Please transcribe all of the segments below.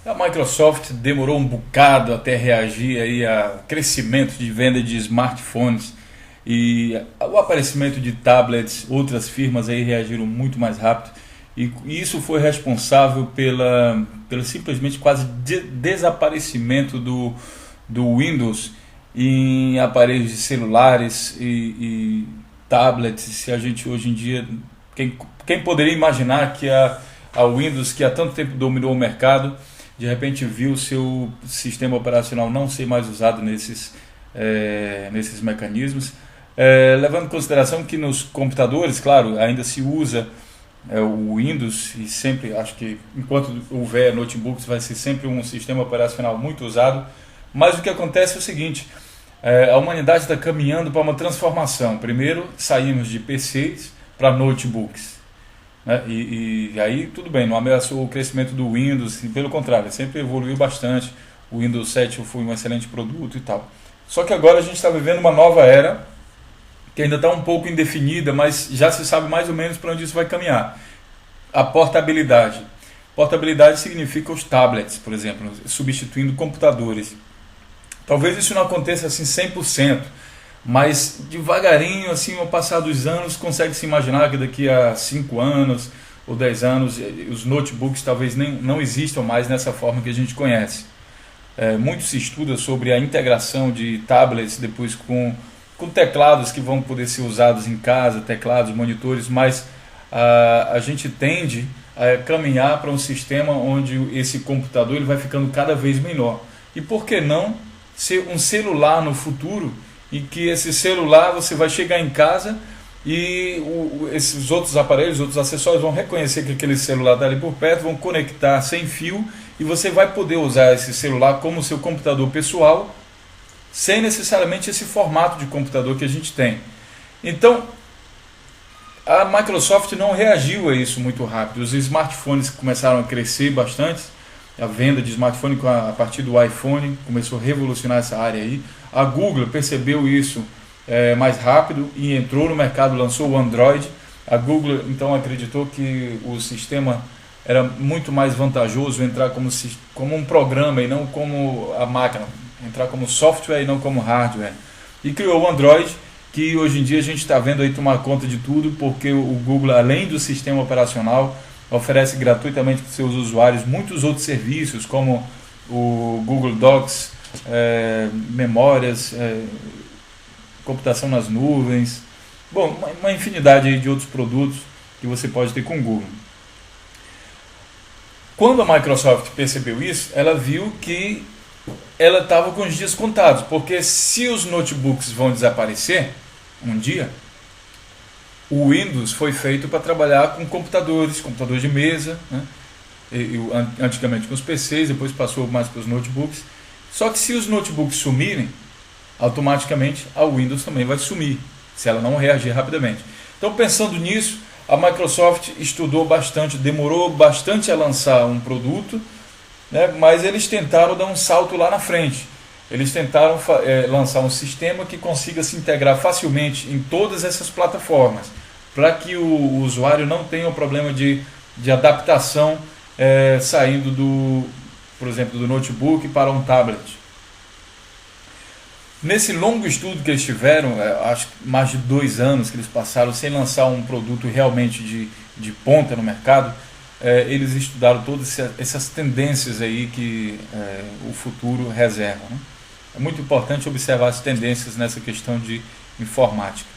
A Microsoft demorou um bocado até reagir aí a crescimento de venda de smartphones e o aparecimento de tablets. Outras firmas aí reagiram muito mais rápido e isso foi responsável pela simplesmente quase desaparecimento do Windows em aparelhos de celulares e tablets. Se a gente hoje em dia, quem poderia imaginar que a Windows, que há tanto tempo dominou o mercado, de repente viu o seu sistema operacional não ser mais usado nesses mecanismos, levando em consideração que nos computadores, claro, ainda se usa o Windows, e sempre, acho que enquanto houver notebooks vai ser sempre um sistema operacional muito usado, mas o que acontece é o seguinte: a humanidade está caminhando para uma transformação. Primeiro saímos de PCs para notebooks, né? E aí tudo bem, não ameaçou o crescimento do Windows, pelo contrário, sempre evoluiu bastante. O Windows 7 foi um excelente produto e tal. Só que agora a gente está vivendo uma nova era, que ainda está um pouco indefinida, mas já se sabe mais ou menos para onde isso vai caminhar. A portabilidade. Portabilidade significa os tablets, por exemplo, substituindo computadores. Talvez isso não aconteça assim 100%, mas devagarinho, assim, ao passar dos anos, consegue se imaginar que daqui a 5 anos ou 10 anos os notebooks talvez não existam mais nessa forma que a gente conhece. Muito se estuda sobre a integração de tablets depois com teclados que vão poder ser usados em casa, teclados, monitores, mas a gente tende a caminhar para um sistema onde esse computador ele vai ficando cada vez menor. E por que não ser um celular no futuro, em que esse celular você vai chegar em casa e esses outros aparelhos, outros acessórios vão reconhecer que aquele celular está ali por perto, vão conectar sem fio e você vai poder usar esse celular como seu computador pessoal, sem necessariamente esse formato de computador que a gente tem. Então, a Microsoft não reagiu a isso muito rápido. Os smartphones começaram a crescer bastante, a venda de smartphone a partir do iPhone começou a revolucionar essa área aí. A Google percebeu isso mais rápido e entrou no mercado, lançou o Android. A Google então acreditou que o sistema era muito mais vantajoso entrar como um programa e não como a máquina, entrar como software e não como hardware. E criou o Android, que hoje em dia a gente está vendo aí tomar conta de tudo, porque o Google, além do sistema operacional, oferece gratuitamente para os seus usuários muitos outros serviços, como o Google Docs, memórias, computação nas nuvens, bom, uma infinidade de outros produtos que você pode ter com o Google. Quando a Microsoft percebeu isso, ela viu que ela estava com os dias contados, porque se os notebooks vão desaparecer um dia, o Windows foi feito para trabalhar com computadores de mesa, né? Antigamente com os PCs, depois passou mais para os notebooks. Só que se os notebooks sumirem, automaticamente a Windows também vai sumir, se ela não reagir rapidamente. Então, pensando nisso, a Microsoft estudou bastante, demorou bastante a lançar um produto, né? Mas eles tentaram dar um salto lá na frente. Eles tentaram lançar um sistema que consiga se integrar facilmente em todas essas plataformas, para que o usuário não tenha um problema de adaptação saindo por exemplo, do notebook para um tablet. Nesse longo estudo que eles tiveram, acho que mais de 2 anos que eles passaram sem lançar um produto realmente de ponta no mercado, eles estudaram todas essas tendências aí que o futuro reserva, né? É muito importante observar as tendências nessa questão de informática.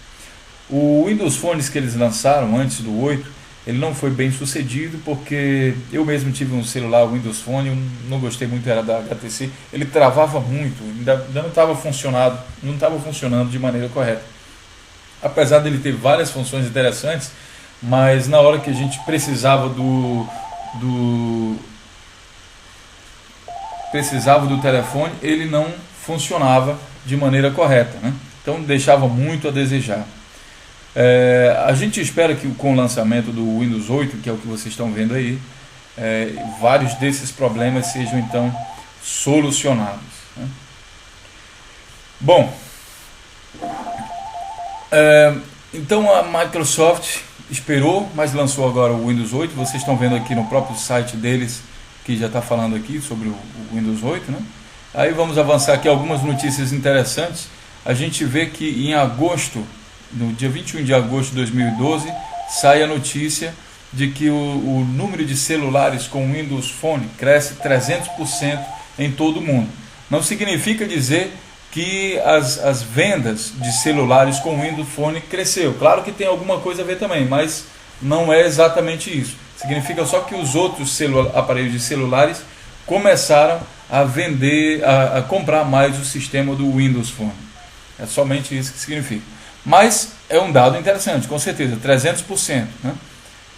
O Windows Phones que eles lançaram antes do 8, ele não foi bem sucedido, porque eu mesmo tive um celular Windows Phone, eu não gostei muito, era da HTC, ele travava muito, ainda não estava funcionando de maneira correta. Apesar dele ter várias funções interessantes, mas na hora que a gente precisava do telefone, ele não funcionava de maneira correta, né? Então deixava muito a desejar. A gente espera que com o lançamento do Windows 8, que é o que vocês estão vendo aí, vários desses problemas sejam então solucionados, né? Bom, então a Microsoft esperou, mas lançou agora o Windows 8. Vocês estão vendo aqui no próprio site deles que já está falando aqui sobre o Windows 8, né? Aí vamos avançar aqui algumas notícias interessantes. A gente vê que em agosto, no dia 21 de agosto de 2012, sai a notícia de que o número de celulares com Windows Phone cresce 300% em todo o mundo. Não significa dizer que as vendas de celulares com Windows Phone cresceu. Claro que tem alguma coisa a ver também, mas não é exatamente isso. Significa só que os outros aparelhos de celulares começaram a vender, a comprar mais o sistema do Windows Phone. É somente isso que significa. Mas é um dado interessante, com certeza, 300%. Né?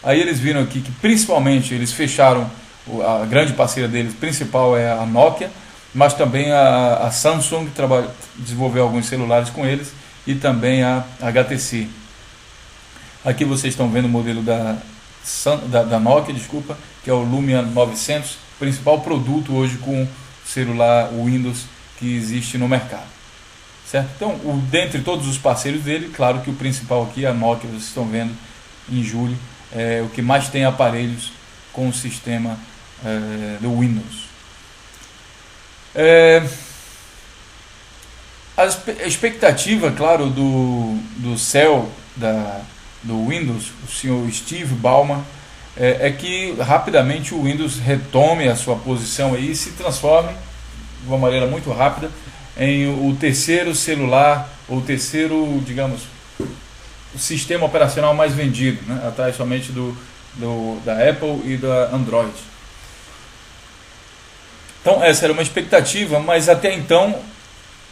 Aí eles viram aqui que principalmente eles fecharam, a grande parceira deles principal é a Nokia, mas também a Samsung desenvolveu alguns celulares com eles e também a HTC. Aqui vocês estão vendo o modelo da Nokia, desculpa, que é o Lumia 900, principal produto hoje com celular Windows que existe no mercado. Certo? Então, dentre todos os parceiros dele, claro que o principal aqui, a Nokia, vocês estão vendo em julho, é o que mais tem aparelhos com o sistema do Windows. A expectativa, claro, do CEO do Windows, o senhor Steve Ballmer, é que rapidamente o Windows retome a sua posição aí e se transforme de uma maneira muito rápida em o terceiro celular, ou terceiro, digamos, o sistema operacional mais vendido, né? Atrás somente da Apple e da Android. Então essa era uma expectativa, mas até então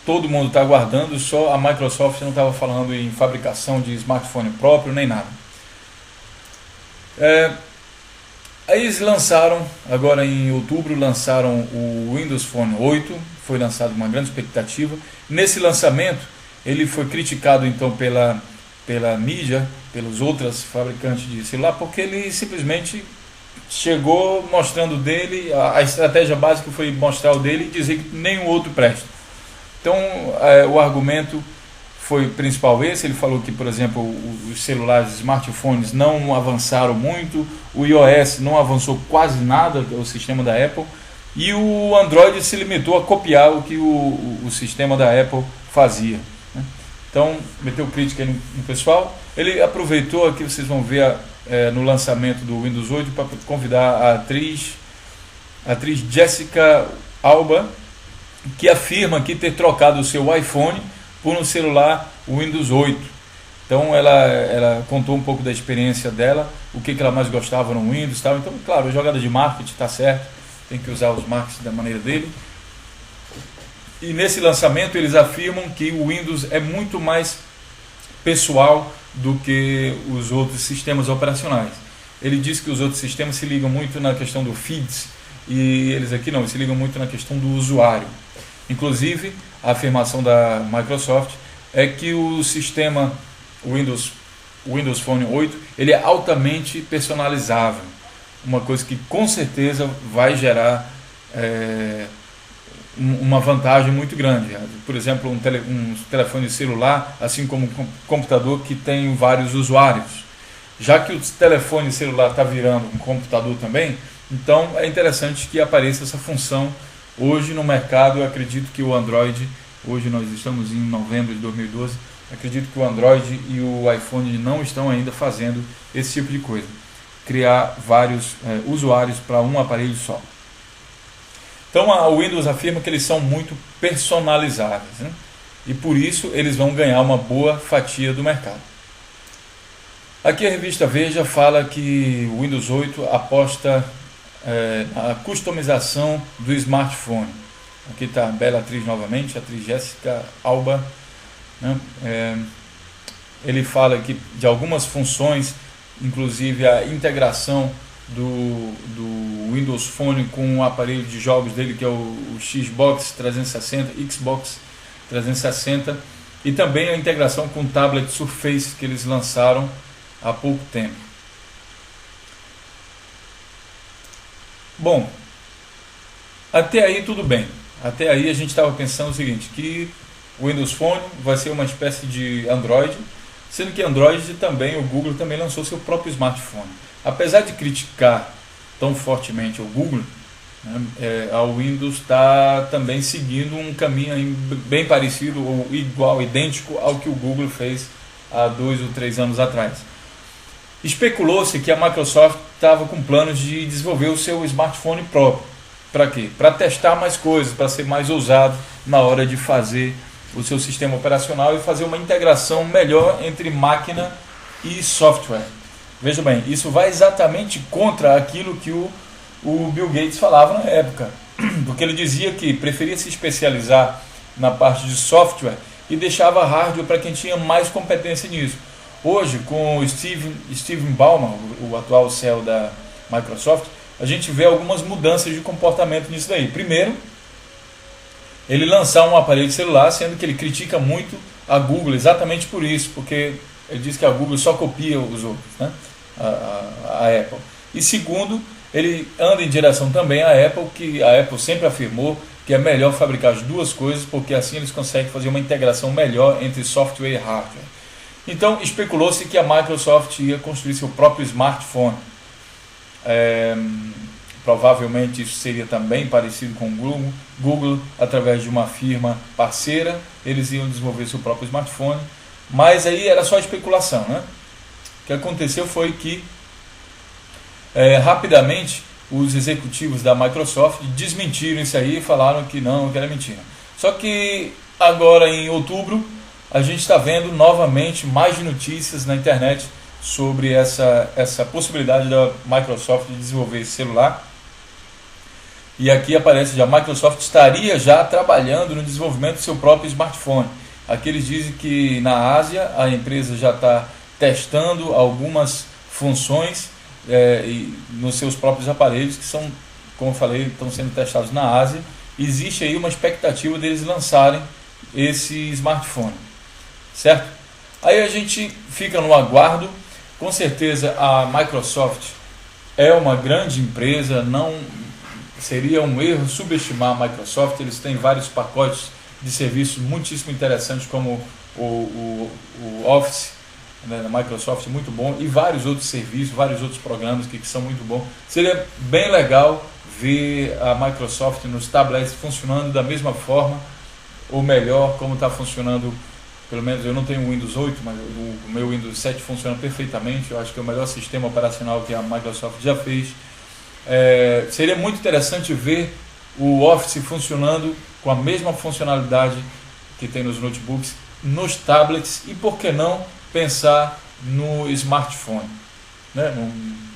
todo mundo está aguardando, só a Microsoft não estava falando em fabricação de smartphone próprio, nem nada. Aí eles lançaram, agora em outubro, lançaram o Windows Phone 8, foi lançado uma grande expectativa. Nesse lançamento, ele foi criticado então pela mídia, pelos outros fabricantes de celular, porque ele simplesmente chegou mostrando dele, a estratégia básica foi mostrar o dele e dizer que nenhum outro presta. Então, o argumento foi principal esse. Ele falou que, por exemplo, os celulares, smartphones não avançaram muito, o iOS não avançou quase nada, o sistema da Apple, e o Android se limitou a copiar o que o sistema da Apple fazia, né? Então, meteu crítica no pessoal. Ele aproveitou, aqui vocês vão ver no lançamento do Windows 8, para convidar a atriz Jessica Alba, que afirma aqui ter trocado o seu iPhone por um celular Windows 8. Então ela contou um pouco da experiência dela, o que ela mais gostava no Windows e tal. Então, claro, jogada de marketing está certo, tem que usar os marketing da maneira dele. E nesse lançamento eles afirmam que o Windows é muito mais pessoal do que os outros sistemas operacionais. Ele diz que os outros sistemas se ligam muito na questão do feeds, e eles aqui não, se ligam muito na questão do usuário. Inclusive, a afirmação da Microsoft é que o sistema Windows Phone 8 ele é altamente personalizável, uma coisa que com certeza vai gerar uma vantagem muito grande. Por exemplo, um telefone celular, assim como um computador que tem vários usuários. Já que o telefone celular está virando um computador também, então é interessante que apareça essa função hoje no mercado. Eu acredito que o Android, hoje nós estamos em novembro de 2012, acredito que o Android e o iPhone não estão ainda fazendo esse tipo de coisa, criar vários usuários para um aparelho só. Então o Windows afirma que eles são muito personalizáveis, né? E por isso eles vão ganhar uma boa fatia do mercado. Aqui a revista Veja fala que o Windows 8 aposta a customização do smartphone. Aqui está a bela atriz novamente, a atriz Jessica Alba, né? Ele fala aqui de algumas funções, inclusive a integração do Windows Phone com o aparelho de jogos dele, que é o Xbox 360, e também a integração com o tablet Surface que eles lançaram há pouco tempo. Bom, até aí tudo bem. Até aí a gente estava pensando o seguinte, que o Windows Phone vai ser uma espécie de Android, sendo que Android também, o Google também lançou seu próprio smartphone. Apesar de criticar tão fortemente o Google, né? A Windows está também seguindo um caminho aí bem parecido ou igual, idêntico ao que o Google fez há 2 ou 3 anos atrás. Especulou-se que a Microsoft estava com planos de desenvolver o seu smartphone próprio. Para quê? Para testar mais coisas, para ser mais ousado na hora de fazer o seu sistema operacional e fazer uma integração melhor entre máquina e software. Veja bem, isso vai exatamente contra aquilo que o Bill Gates falava na época, porque ele dizia que preferia se especializar na parte de software e deixava hardware para quem tinha mais competência nisso. Hoje, com o Steve Ballmer, o atual CEO da Microsoft, a gente vê algumas mudanças de comportamento nisso daí. Primeiro, ele lançar um aparelho celular, sendo que ele critica muito a Google exatamente por isso, porque ele diz que a Google só copia os outros, né? a Apple. E segundo, ele anda em direção também à Apple, que a Apple sempre afirmou que é melhor fabricar as duas coisas, porque assim eles conseguem fazer uma integração melhor entre software e hardware. Então, especulou-se que a Microsoft ia construir seu próprio smartphone. Provavelmente isso seria também parecido com o Google, através de uma firma parceira, eles iam desenvolver seu próprio smartphone, mas aí era só especulação, né? O que aconteceu foi que rapidamente os executivos da Microsoft desmentiram isso aí e falaram que não, que era mentira. Só que agora em outubro a gente está vendo novamente mais notícias na internet sobre essa possibilidade da Microsoft de desenvolver esse celular. E aqui aparece já, a Microsoft estaria já trabalhando no desenvolvimento do seu próprio smartphone. Aqui eles dizem que na Ásia a empresa já está testando algumas funções nos seus próprios aparelhos, que são, como eu falei, estão sendo testados na Ásia. Existe aí uma expectativa deles lançarem esse smartphone, certo? Aí a gente fica no aguardo. Com certeza a Microsoft é uma grande empresa, não seria um erro subestimar a Microsoft. Eles têm vários pacotes de serviços muitíssimo interessantes, como o Office, né, da Microsoft, muito bom, e vários outros serviços, vários outros programas que são muito bons. Seria bem legal ver a Microsoft nos tablets funcionando da mesma forma, ou melhor, como está funcionando. Pelo menos eu não tenho o Windows 8, mas o meu Windows 7 funciona perfeitamente. Eu acho que é o melhor sistema operacional que a Microsoft já fez. Seria muito interessante ver o Office funcionando com a mesma funcionalidade que tem nos notebooks, nos tablets, e por que não pensar no smartphone, né?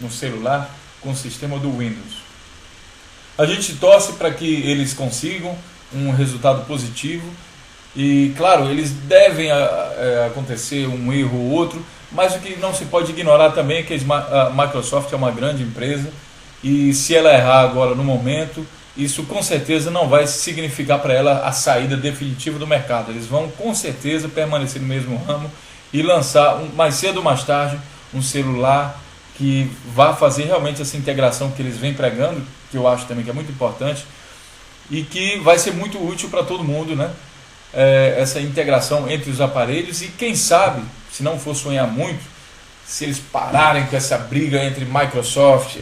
no celular com o sistema do Windows. A gente torce para que eles consigam um resultado positivo. E claro, eles devem acontecer um erro ou outro, mas o que não se pode ignorar também é que a Microsoft é uma grande empresa, e se ela errar agora no momento, isso com certeza não vai significar para ela a saída definitiva do mercado. Eles vão com certeza permanecer no mesmo ramo e lançar mais cedo ou mais tarde um celular que vá fazer realmente essa integração que eles vêm pregando, que eu acho também que é muito importante, e que vai ser muito útil para todo mundo, né? Essa integração entre os aparelhos. E quem sabe, se não for sonhar muito, se eles pararem com essa briga entre Microsoft,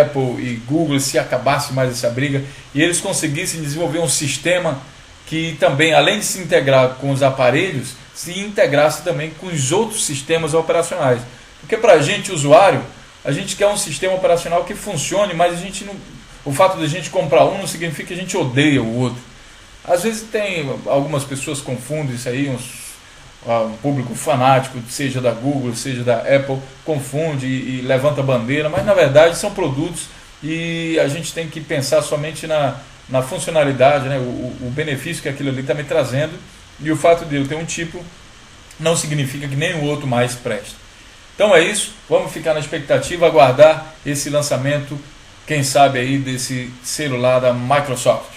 Apple e Google, se acabasse mais essa briga e eles conseguissem desenvolver um sistema que também, além de se integrar com os aparelhos, se integrasse também com os outros sistemas operacionais. Porque para a gente, usuário, a gente quer um sistema operacional que funcione, mas o fato de a gente comprar um não significa que a gente odeia o outro. Às vezes algumas pessoas confundem isso aí, um público fanático, seja da Google, seja da Apple, confunde e levanta bandeira, mas na verdade são produtos e a gente tem que pensar somente na funcionalidade, né, o benefício que aquilo ali está me trazendo, e o fato de eu ter um tipo não significa que nem o outro mais presta. Então é isso, vamos ficar na expectativa, aguardar esse lançamento, quem sabe aí, desse celular da Microsoft.